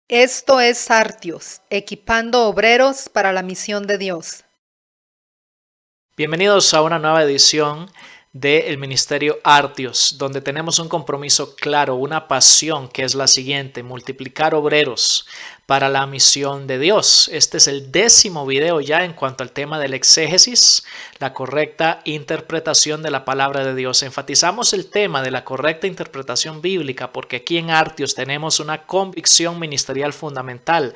Esto es Artios, equipando obreros para la misión de Dios. Bienvenidos a una nueva edición del Ministerio Artios, donde tenemos un compromiso claro, una pasión que es la siguiente: multiplicar obreros para la misión de Dios. Este es el 10º video ya en cuanto al tema del exégesis, la correcta interpretación de la palabra de Dios. Enfatizamos el tema de la correcta interpretación bíblica porque aquí en Artios tenemos una convicción ministerial fundamental.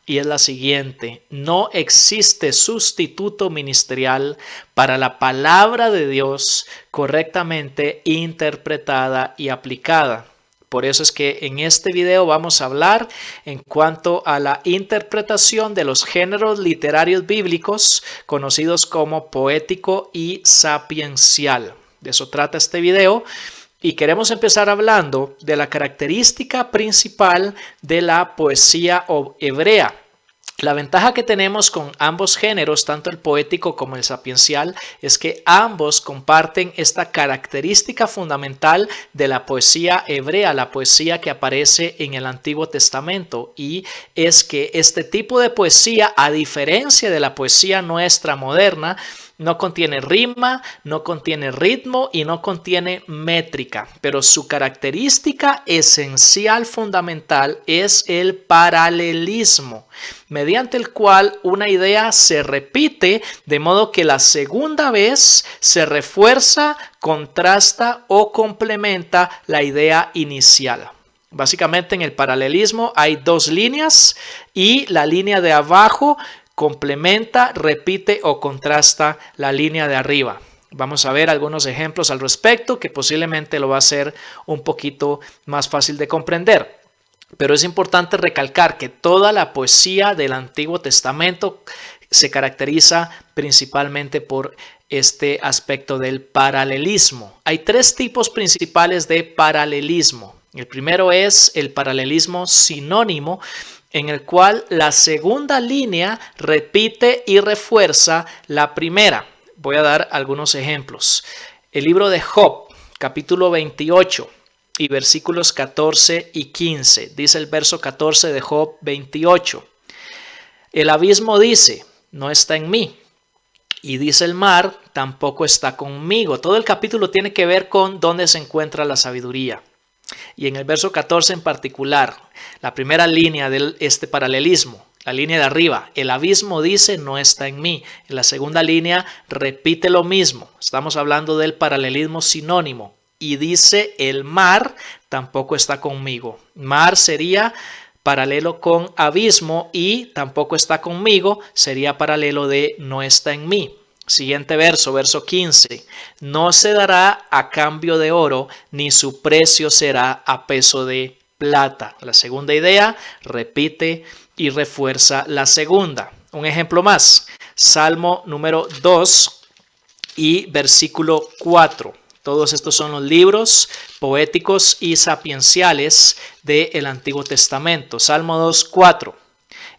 Y es la siguiente: no existe sustituto ministerial para la palabra de Dios correctamente interpretada y aplicada. Por eso es que en este video vamos a hablar en cuanto a la interpretación de los géneros literarios bíblicos conocidos como poético y sapiencial. De eso trata este video. Y queremos empezar hablando de la característica principal de la poesía hebrea. La ventaja que tenemos con ambos géneros, tanto el poético como el sapiencial, es que ambos comparten esta característica fundamental de la poesía hebrea, la poesía que aparece en el Antiguo Testamento, y es que este tipo de poesía, a diferencia de la poesía nuestra moderna, no contiene rima, no contiene ritmo y no contiene métrica, pero su característica esencial fundamental es el paralelismo, mediante el cual una idea se repite de modo que la segunda vez se refuerza, contrasta o complementa la idea inicial. Básicamente en el paralelismo hay dos líneas y la línea de abajo complementa, repite o contrasta la línea de arriba. Vamos a ver algunos ejemplos al respecto que posiblemente lo va a hacer un poquito más fácil de comprender. Pero es importante recalcar que toda la poesía del Antiguo Testamento se caracteriza principalmente por este aspecto del paralelismo. Hay tres tipos principales de paralelismo. El primero es el paralelismo sinónimo, en el cual la segunda línea repite y refuerza la primera. Voy a dar algunos ejemplos. El libro de Job, capítulo 28 y versículos 14 y 15. Dice el verso 14 de Job 28. El abismo dice, no está en mí. Y dice el mar, tampoco está conmigo. Todo el capítulo tiene que ver con dónde se encuentra la sabiduría. Y en el verso 14 en particular, la primera línea de este paralelismo, la línea de arriba, el abismo dice no está en mí. En la segunda línea repite lo mismo. Estamos hablando del paralelismo sinónimo. Y dice el mar tampoco está conmigo. Mar sería paralelo con abismo y tampoco está conmigo sería paralelo de no está en mí. Siguiente verso, verso 15. No se dará a cambio de oro, ni su precio será a peso de plata. La segunda idea repite y refuerza la segunda. Un ejemplo más. Salmo número 2 y versículo 4. Todos estos son los libros poéticos y sapienciales del Antiguo Testamento. Salmo 2, 4.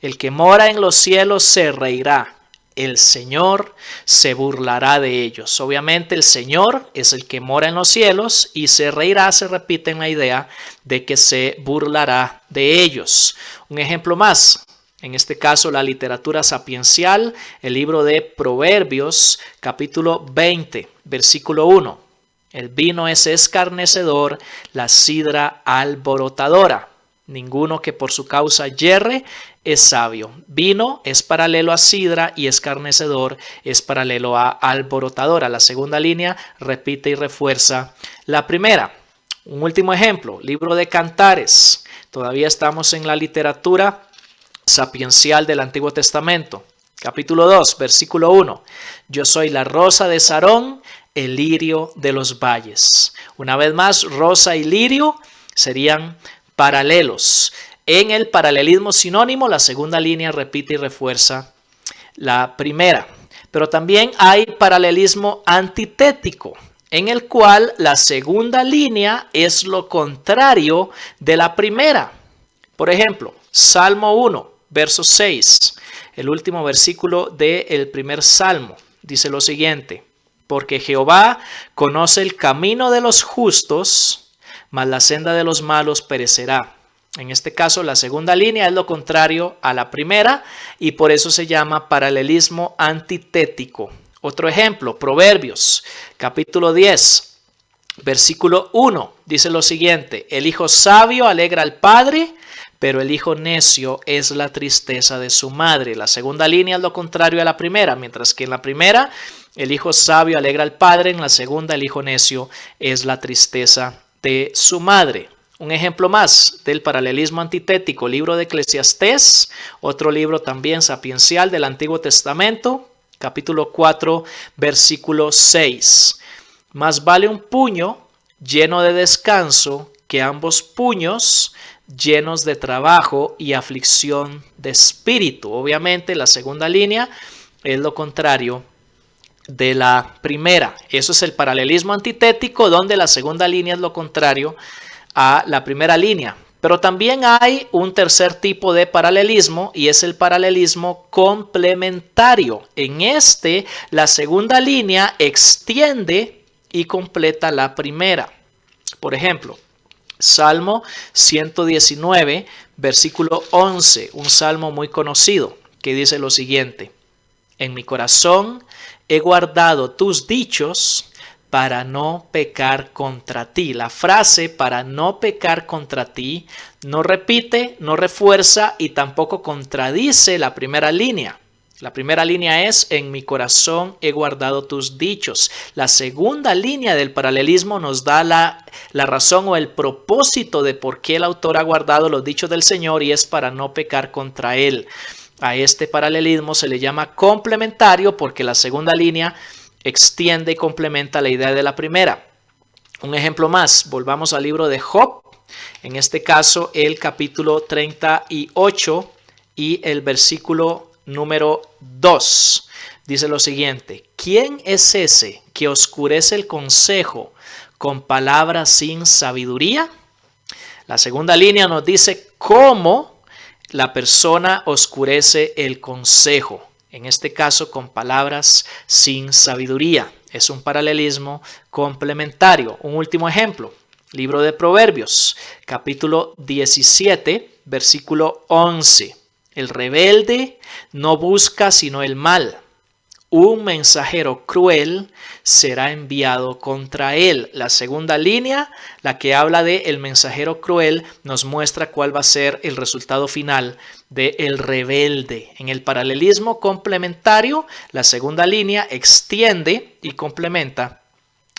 El que mora en los cielos se reirá. El Señor se burlará de ellos. Obviamente el Señor es el que mora en los cielos y se reirá, se repite en la idea de que se burlará de ellos. Un ejemplo más, en este caso la literatura sapiencial, el libro de Proverbios, capítulo 20, versículo 1. El vino es escarnecedor, la sidra alborotadora. Ninguno que por su causa yerre es sabio. Vino es paralelo a sidra y escarnecedor es paralelo a alborotadora. La segunda línea repite y refuerza la primera. Un último ejemplo, libro de Cantares. Todavía estamos en la literatura sapiencial del Antiguo Testamento. Capítulo 2, versículo 1. Yo soy la rosa de Sarón, el lirio de los valles. Una vez más, rosa y lirio serían paralelos. En el paralelismo sinónimo, la segunda línea repite y refuerza la primera. Pero también hay paralelismo antitético, en el cual la segunda línea es lo contrario de la primera. Por ejemplo, Salmo 1, verso 6, el último versículo del primer salmo, dice lo siguiente: porque Jehová conoce el camino de los justos, mas la senda de los malos perecerá. En este caso, la segunda línea es lo contrario a la primera y por eso se llama paralelismo antitético. Otro ejemplo, Proverbios, capítulo 10, versículo 1, dice lo siguiente: el hijo sabio alegra al padre, pero el hijo necio es la tristeza de su madre. La segunda línea es lo contrario a la primera, mientras que en la primera el hijo sabio alegra al padre, en la segunda el hijo necio es la tristeza de su madre. Un ejemplo más del paralelismo antitético, libro de Eclesiastés, otro libro también sapiencial del Antiguo Testamento, capítulo 4, versículo 6. Más vale un puño lleno de descanso que ambos puños llenos de trabajo y aflicción de espíritu. Obviamente la segunda línea es lo contrario de la primera. Eso es el paralelismo antitético, donde la segunda línea es lo contrario a la primera línea. Pero también hay un tercer tipo de paralelismo y es el paralelismo complementario. En este, la segunda línea extiende y completa la primera. Por ejemplo, Salmo 119, versículo 11, un salmo muy conocido que dice lo siguiente: en mi corazón he guardado tus dichos para no pecar contra ti. La frase para no pecar contra ti no repite, no refuerza y tampoco contradice la primera línea. La primera línea es: en mi corazón he guardado tus dichos. La segunda línea del paralelismo nos da la razón o el propósito de por qué el autor ha guardado los dichos del Señor, y es para no pecar contra él. A este paralelismo se le llama complementario porque la segunda línea extiende y complementa la idea de la primera. Un ejemplo más, volvamos al libro de Job, en este caso el capítulo 38 y el versículo número 2. Dice lo siguiente: ¿quién es ese que oscurece el consejo con palabras sin sabiduría? La segunda línea nos dice cómo la persona oscurece el consejo, en este caso con palabras sin sabiduría. Es un paralelismo complementario. Un último ejemplo, libro de Proverbios, capítulo 17, versículo 11. El rebelde no busca sino el mal. Un mensajero cruel será enviado contra él. La segunda línea, la que habla de el mensajero cruel, nos muestra cuál va a ser el resultado final de el rebelde. En el paralelismo complementario, la segunda línea extiende y complementa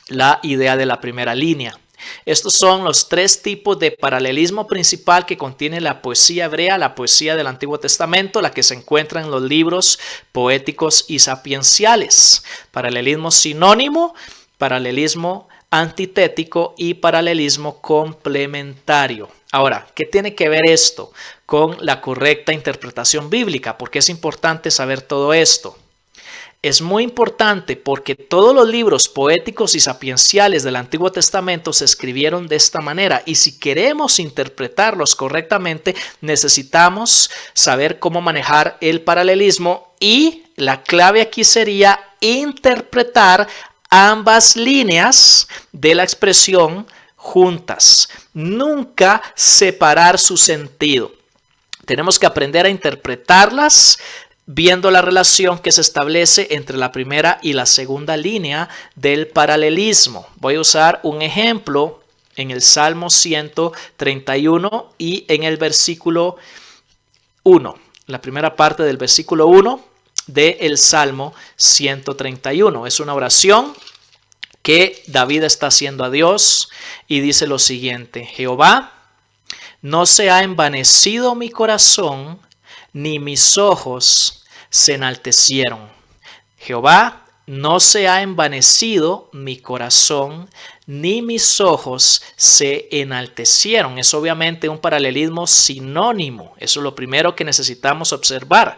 la idea de la primera línea. Estos son los tres tipos de paralelismo principal que contiene la poesía hebrea, la poesía del Antiguo Testamento, la que se encuentra en los libros poéticos y sapienciales. Paralelismo sinónimo, paralelismo antitético y paralelismo complementario. Ahora, ¿qué tiene que ver esto con la correcta interpretación bíblica? ¿Por qué es importante saber todo esto? Es muy importante porque todos los libros poéticos y sapienciales del Antiguo Testamento se escribieron de esta manera, y si queremos interpretarlos correctamente necesitamos saber cómo manejar el paralelismo, y la clave aquí sería interpretar ambas líneas de la expresión juntas, nunca separar su sentido. Tenemos que aprender a interpretarlas viendo la relación que se establece entre la primera y la segunda línea del paralelismo. Voy a usar un ejemplo en el Salmo 131 y en el versículo 1, la primera parte del versículo 1 del Salmo 131. Es una oración que David está haciendo a Dios y dice lo siguiente: Jehová, no se ha envanecido mi corazón, ni mis ojos se enaltecieron. Jehová, no se ha envanecido mi corazón, ni mis ojos se enaltecieron. Es obviamente un paralelismo sinónimo. Eso es lo primero que necesitamos observar.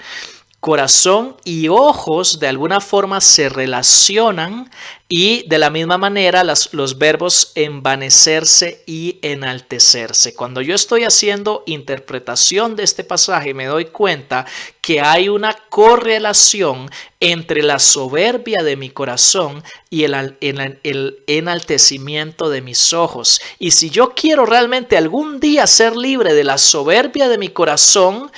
Corazón y ojos de alguna forma se relacionan y de la misma manera los verbos envanecerse y enaltecerse. Cuando yo estoy haciendo interpretación de este pasaje me doy cuenta que hay una correlación entre la soberbia de mi corazón y el enaltecimiento de mis ojos. Y si yo quiero realmente algún día ser libre de la soberbia de mi corazón,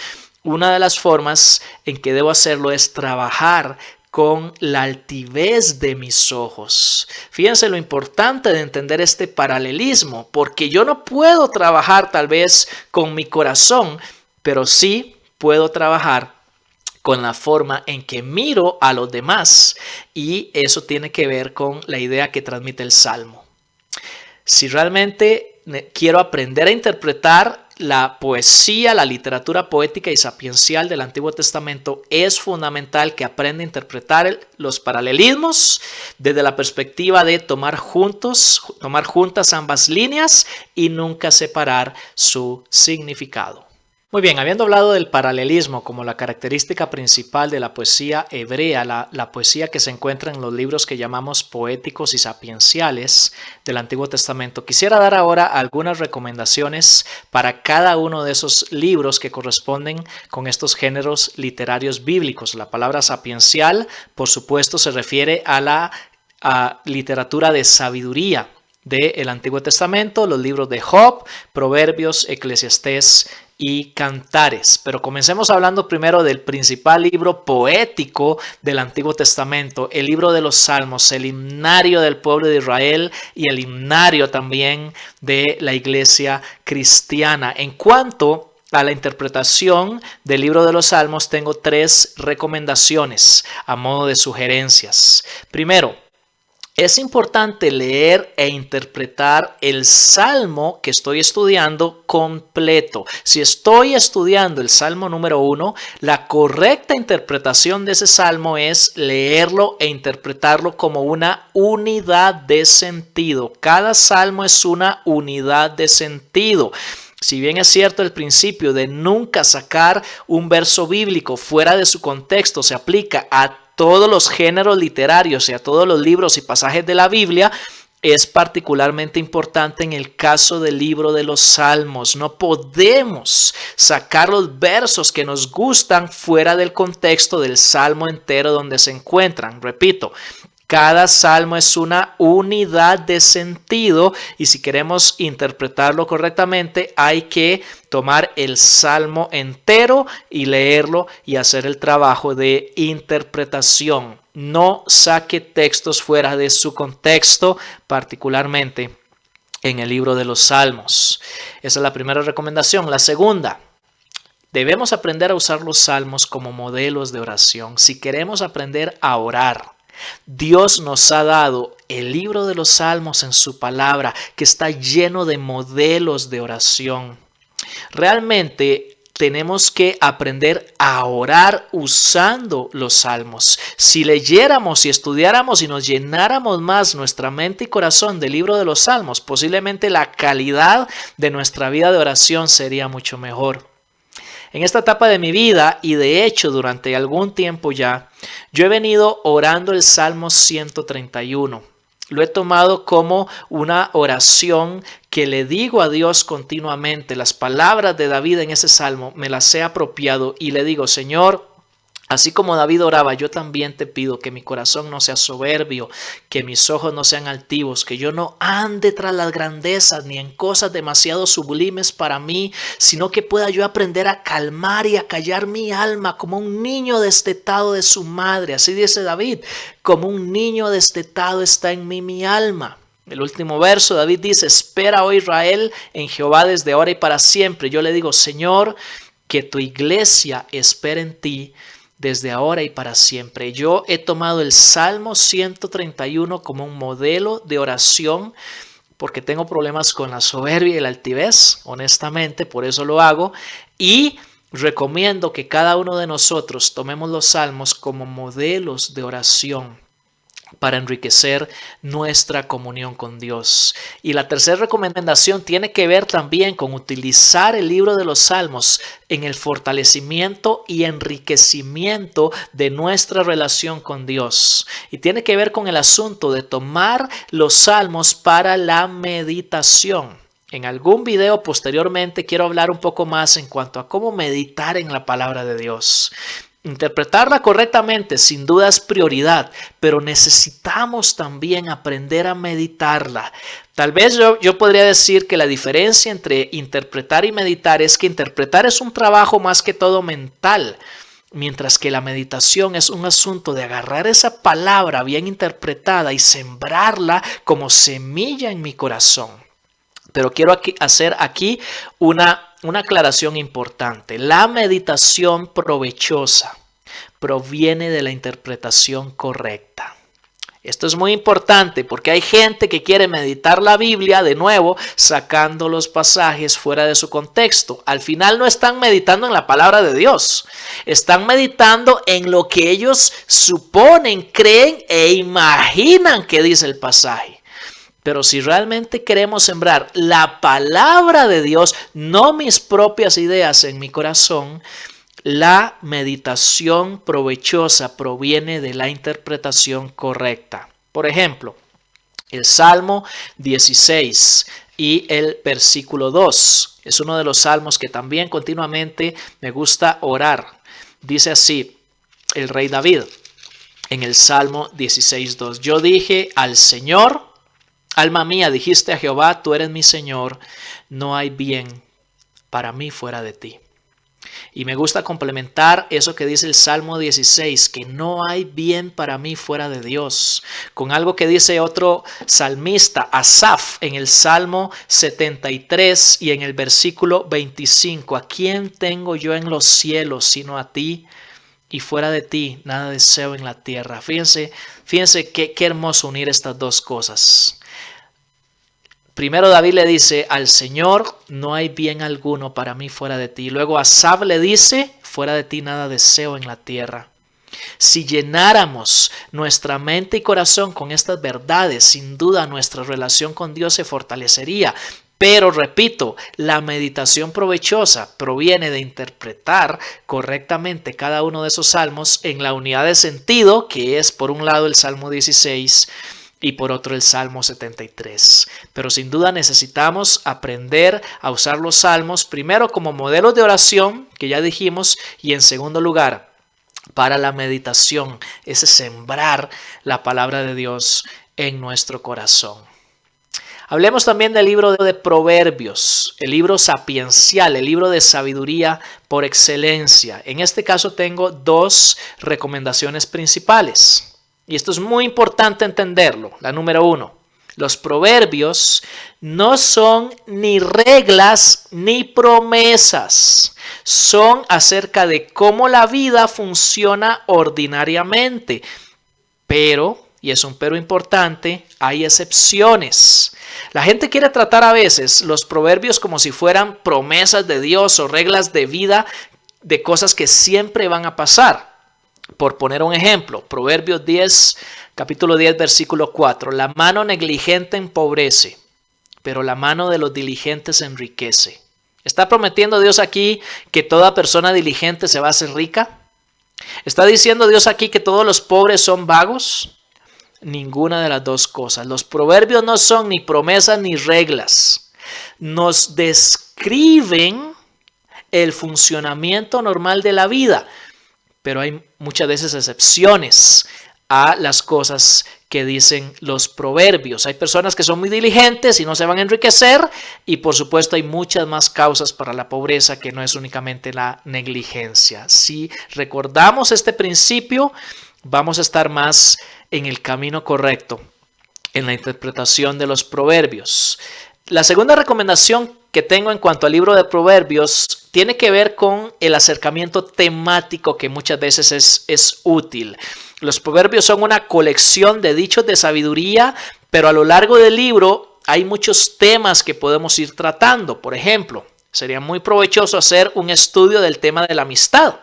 una de las formas en que debo hacerlo es trabajar con la altivez de mis ojos. Fíjense lo importante de entender este paralelismo, porque yo no puedo trabajar tal vez con mi corazón, pero sí puedo trabajar con la forma en que miro a los demás, y eso tiene que ver con la idea que transmite el Salmo. Si realmente quiero aprender a interpretar la poesía, la literatura poética y sapiencial del Antiguo Testamento, es fundamental que aprenda a interpretar los paralelismos desde la perspectiva de tomar juntas ambas líneas y nunca separar su significado. Muy bien, habiendo hablado del paralelismo como la característica principal de la poesía hebrea, la poesía que se encuentra en los libros que llamamos poéticos y sapienciales del Antiguo Testamento, quisiera dar ahora algunas recomendaciones para cada uno de esos libros que corresponden con estos géneros literarios bíblicos. La palabra sapiencial, por supuesto, se refiere a la literatura de sabiduría del Antiguo Testamento, los libros de Job, Proverbios, Eclesiastés y Cantares. Pero comencemos hablando primero del principal libro poético del Antiguo Testamento, el libro de los Salmos, el himnario del pueblo de Israel y el himnario también de la iglesia cristiana. En cuanto a la interpretación del libro de los Salmos, tengo 3 recomendaciones a modo de sugerencias. Primero, es importante leer e interpretar el salmo que estoy estudiando completo. Si estoy estudiando el salmo número 1, la correcta interpretación de ese salmo es leerlo e interpretarlo como una unidad de sentido. Cada salmo es una unidad de sentido. Si bien es cierto el principio de nunca sacar un verso bíblico fuera de su contexto se aplica a todos los géneros literarios y a todos los libros y pasajes de la Biblia, es particularmente importante en el caso del libro de los Salmos. No podemos sacar los versos que nos gustan fuera del contexto del salmo entero donde se encuentran. Repito, cada salmo es una unidad de sentido y si queremos interpretarlo correctamente hay que tomar el salmo entero y leerlo y hacer el trabajo de interpretación. No saque textos fuera de su contexto, particularmente en el libro de los Salmos. Esa es la primera recomendación. La segunda, debemos aprender a usar los salmos como modelos de oración. Si queremos aprender a orar, Dios nos ha dado el libro de los Salmos en su palabra, que está lleno de modelos de oración. Realmente tenemos que aprender a orar usando los salmos. Si leyéramos y estudiáramos y nos llenáramos más nuestra mente y corazón del libro de los Salmos, posiblemente la calidad de nuestra vida de oración sería mucho mejor. En esta etapa de mi vida, y de hecho durante algún tiempo ya, yo he venido orando el Salmo 131. Lo he tomado como una oración que le digo a Dios continuamente. Las palabras de David en ese salmo me las he apropiado y le digo: Señor, así como David oraba, yo también te pido que mi corazón no sea soberbio, que mis ojos no sean altivos, que yo no ande tras las grandezas ni en cosas demasiado sublimes para mí, sino que pueda yo aprender a calmar y a callar mi alma como un niño destetado de su madre. Así dice David: como un niño destetado está en mí mi alma. El último verso, David dice: espera, oh Israel, en Jehová desde ahora y para siempre. Yo le digo: Señor, que tu iglesia espere en ti desde ahora y para siempre. Yo he tomado el Salmo 131 como un modelo de oración porque tengo problemas con la soberbia y la altivez, honestamente, por eso lo hago. Y recomiendo que cada uno de nosotros tomemos los salmos como modelos de oración. para enriquecer nuestra comunión con Dios. Y la tercera recomendación tiene que ver también con utilizar el libro de los Salmos en el fortalecimiento y enriquecimiento de nuestra relación con Dios. Y tiene que ver con el asunto de tomar los Salmos para la meditación. En algún video posteriormente quiero hablar un poco más en cuanto a cómo meditar en la palabra de Dios. Interpretarla correctamente sin duda es prioridad, pero necesitamos también aprender a meditarla. Tal vez yo podría decir que la diferencia entre interpretar y meditar es que interpretar es un trabajo más que todo mental, mientras que la meditación es un asunto de agarrar esa palabra bien interpretada y sembrarla como semilla en mi corazón. Pero quiero hacer aquí una aclaración importante. La meditación provechosa proviene de la interpretación correcta. Esto es muy importante porque hay gente que quiere meditar la Biblia de nuevo sacando los pasajes fuera de su contexto. Al final no están meditando en la palabra de Dios. Están meditando en lo que ellos suponen, creen e imaginan que dice el pasaje. Pero si realmente queremos sembrar la palabra de Dios, no mis propias ideas en mi corazón, la meditación provechosa proviene de la interpretación correcta. Por ejemplo, el Salmo 16 y el versículo 2 es uno de los salmos que también continuamente me gusta orar. Dice así el rey David en el Salmo 16:2: Yo dije al Señor, alma mía, dijiste a Jehová, tú eres mi Señor, no hay bien para mí fuera de ti. Y me gusta complementar eso que dice el Salmo 16, que no hay bien para mí fuera de Dios, con algo que dice otro salmista, Asaf, en el Salmo 73 y en el versículo 25. ¿A quién tengo yo en los cielos sino a ti? Y fuera de ti nada deseo en la tierra. Fíjense qué hermoso unir estas dos cosas. Primero David le dice al Señor, no hay bien alguno para mí fuera de ti. Luego Asaf le dice, fuera de ti nada deseo en la tierra. Si llenáramos nuestra mente y corazón con estas verdades, sin duda nuestra relación con Dios se fortalecería. Pero repito, la meditación provechosa proviene de interpretar correctamente cada uno de esos salmos en la unidad de sentido, que es por un lado el Salmo 16 y por otro el Salmo 73. Pero sin duda necesitamos aprender a usar los salmos primero como modelos de oración, que ya dijimos, y en segundo lugar para la meditación, ese sembrar la palabra de Dios en nuestro corazón. Hablemos también del libro de Proverbios, el libro sapiencial, el libro de sabiduría por excelencia. En este caso tengo dos recomendaciones principales. Y esto es muy importante entenderlo. La número 1, los proverbios no son ni reglas ni promesas. Son acerca de cómo la vida funciona ordinariamente. Pero, y es un pero importante, hay excepciones. La gente quiere tratar a veces los proverbios como si fueran promesas de Dios o reglas de vida de cosas que siempre van a pasar. Por poner un ejemplo, Proverbios 10, capítulo 10, versículo 4. La mano negligente empobrece, pero la mano de los diligentes enriquece. ¿Está prometiendo Dios aquí que toda persona diligente se va a hacer rica? ¿Está diciendo Dios aquí que todos los pobres son vagos? Ninguna de las dos cosas. Los proverbios no son ni promesas ni reglas. Nos describen el funcionamiento normal de la vida. Pero hay muchas veces excepciones a las cosas que dicen los proverbios. Hay personas que son muy diligentes y no se van a enriquecer, y por supuesto hay muchas más causas para la pobreza que no es únicamente la negligencia. Si recordamos este principio, vamos a estar más en el camino correcto en la interpretación de los proverbios. La segunda recomendación que tengo en cuanto al libro de Proverbios tiene que ver con el acercamiento temático que muchas veces es útil. Los proverbios son una colección de dichos de sabiduría, pero a lo largo del libro hay muchos temas que podemos ir tratando. Por ejemplo, sería muy provechoso hacer un estudio del tema de la amistad.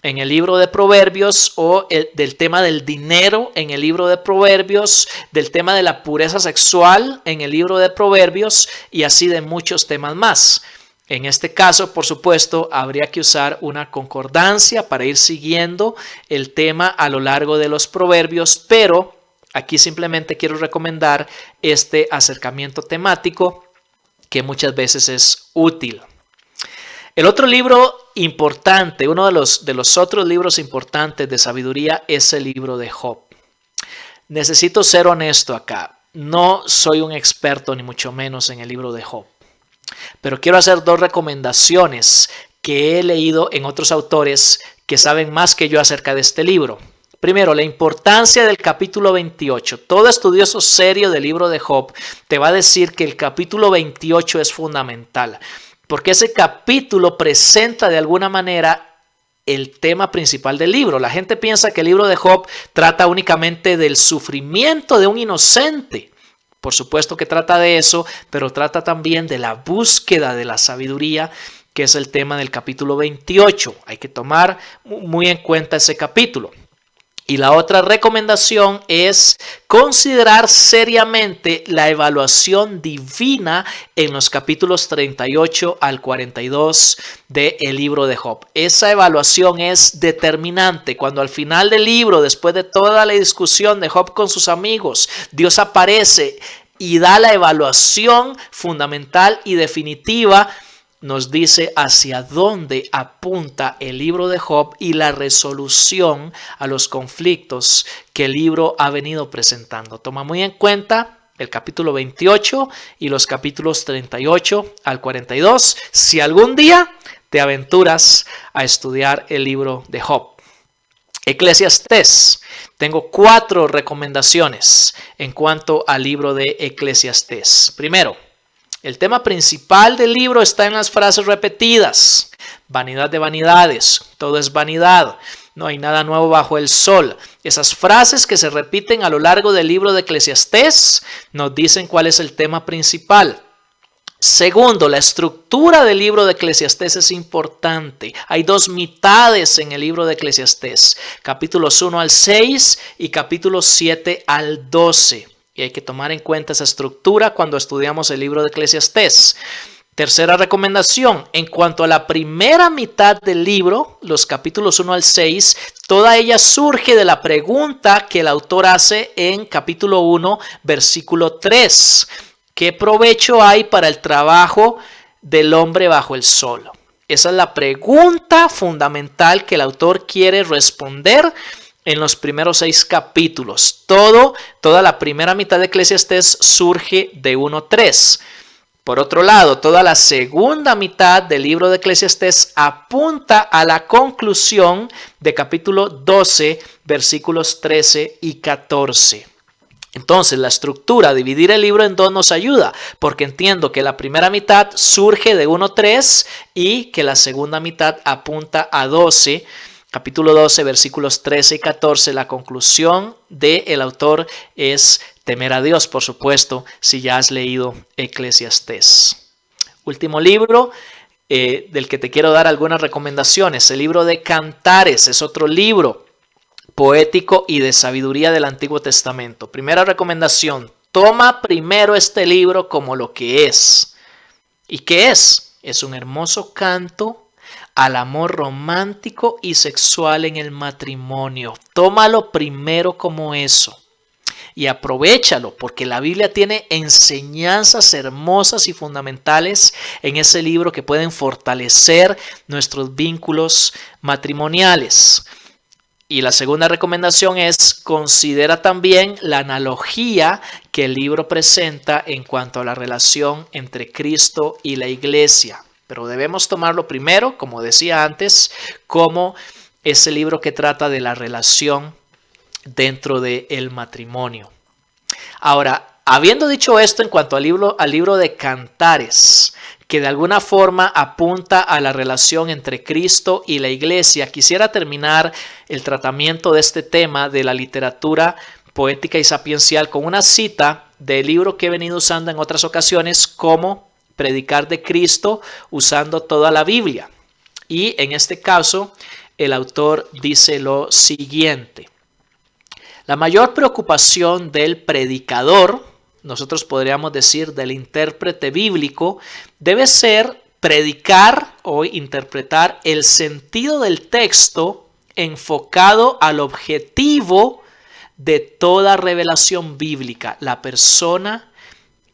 en el libro de Proverbios, o del tema del dinero en el libro de Proverbios, del tema de la pureza sexual en el libro de Proverbios y así de muchos temas más. En este caso, por supuesto, habría que usar una concordancia para ir siguiendo el tema a lo largo de los proverbios, pero aquí simplemente quiero recomendar este acercamiento temático que muchas veces es útil. El otro libro importante, uno de los otros libros importantes de sabiduría es el libro de Job. Necesito ser honesto acá. No soy un experto ni mucho menos en el libro de Job. Pero quiero hacer dos recomendaciones que he leído en otros autores que saben más que yo acerca de este libro. Primero, la importancia del capítulo 28. Todo estudioso serio del libro de Job te va a decir que el capítulo 28 es fundamental, porque ese capítulo presenta de alguna manera el tema principal del libro. La gente piensa que el libro de Job trata únicamente del sufrimiento de un inocente. Por supuesto que trata de eso, pero trata también de la búsqueda de la sabiduría, que es el tema del capítulo 28. Hay que tomar muy en cuenta ese capítulo. Y la otra recomendación es considerar seriamente la evaluación divina en los capítulos 38 al 42 del libro de Job. Esa evaluación es determinante. Cuando al final del libro, después de toda la discusión de Job con sus amigos, Dios aparece y da la evaluación fundamental y definitiva, nos dice hacia dónde apunta el libro de Job y la resolución a los conflictos que el libro ha venido presentando. Toma muy en cuenta el capítulo 28 y los capítulos 38 al 42 si algún día te aventuras a estudiar el libro de Job. Eclesiastés. Tengo 4 recomendaciones en cuanto al libro de Eclesiastés. Primero, el tema principal del libro está en las frases repetidas. Vanidad de vanidades, todo es vanidad, no hay nada nuevo bajo el sol. Esas frases que se repiten a lo largo del libro de Eclesiastés nos dicen cuál es el tema principal. Segundo, la estructura del libro de Eclesiastés es importante. Hay 2 mitades en el libro de Eclesiastés, capítulos 1 al 6 y capítulos 7 al 12. Y hay que tomar en cuenta esa estructura cuando estudiamos el libro de Eclesiastés. Tercera recomendación, en cuanto a la primera mitad del libro, los capítulos 1 al 6, toda ella surge de la pregunta que el autor hace en capítulo 1, versículo 3. ¿Qué provecho hay para el trabajo del hombre bajo el sol? Esa es la pregunta fundamental que el autor quiere responder en los primeros 6 capítulos. Toda la primera mitad de Eclesiastés surge de 1:3. Por otro lado, toda la segunda mitad del libro de Eclesiastés apunta a la conclusión de capítulo 12, versículos 13 y 14. Entonces, la estructura, dividir el libro en 2 nos ayuda, porque entiendo que la primera mitad surge de 1:3 y que la segunda mitad apunta a 12. Capítulo 12, versículos 13 y 14, la conclusión del autor es temer a Dios, por supuesto, si ya has leído Eclesiastés. Último libro del que te quiero dar algunas recomendaciones, el libro de Cantares, es otro libro poético y de sabiduría del Antiguo Testamento. Primera recomendación, toma primero este libro como lo que es. ¿Y qué es? Es un hermoso canto al amor romántico y sexual en el matrimonio. Tómalo primero como eso y aprovéchalo, porque la Biblia tiene enseñanzas hermosas y fundamentales en ese libro que pueden fortalecer nuestros vínculos matrimoniales. Y la segunda recomendación es considera también la analogía que el libro presenta en cuanto a la relación entre Cristo y la iglesia. Pero debemos tomarlo primero, como decía antes, como ese libro que trata de la relación dentro del matrimonio. Ahora, habiendo dicho esto en cuanto al libro de Cantares, que de alguna forma apunta a la relación entre Cristo y la iglesia, quisiera terminar el tratamiento de este tema de la literatura poética y sapiencial con una cita del libro que he venido usando en otras ocasiones como Predicar de Cristo usando toda la Biblia. Y en este caso el autor dice lo siguiente: la mayor preocupación del predicador, nosotros podríamos decir del intérprete bíblico, debe ser predicar o interpretar el sentido del texto enfocado al objetivo de toda revelación bíblica, la persona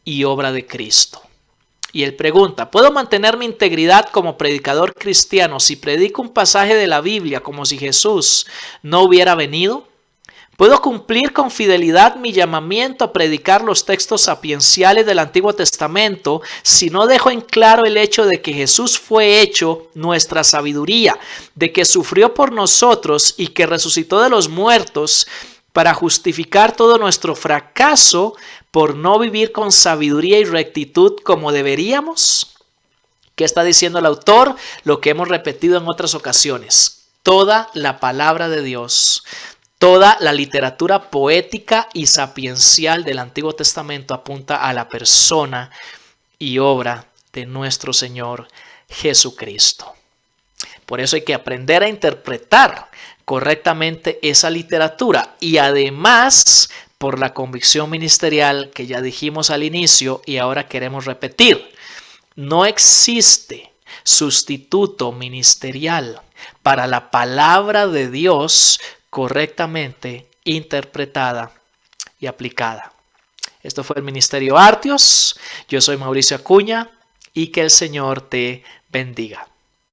y obra de Cristo. Y él pregunta: ¿puedo mantener mi integridad como predicador cristiano si predico un pasaje de la Biblia como si Jesús no hubiera venido? ¿Puedo cumplir con fidelidad mi llamamiento a predicar los textos sapienciales del Antiguo Testamento si no dejo en claro el hecho de que Jesús fue hecho nuestra sabiduría, de que sufrió por nosotros y que resucitó de los muertos para justificar todo nuestro fracaso por no vivir con sabiduría y rectitud como deberíamos? ¿Qué está diciendo el autor? Lo que hemos repetido en otras ocasiones: toda la palabra de Dios, toda la literatura poética y sapiencial del Antiguo Testamento apunta a la persona y obra de nuestro Señor Jesucristo. Por eso hay que aprender a interpretar correctamente esa literatura, y además, por la convicción ministerial que ya dijimos al inicio y ahora queremos repetir, no existe sustituto ministerial para la palabra de Dios correctamente interpretada y aplicada. Esto fue el Ministerio Artios. Yo soy Mauricio Acuña y que el Señor te bendiga.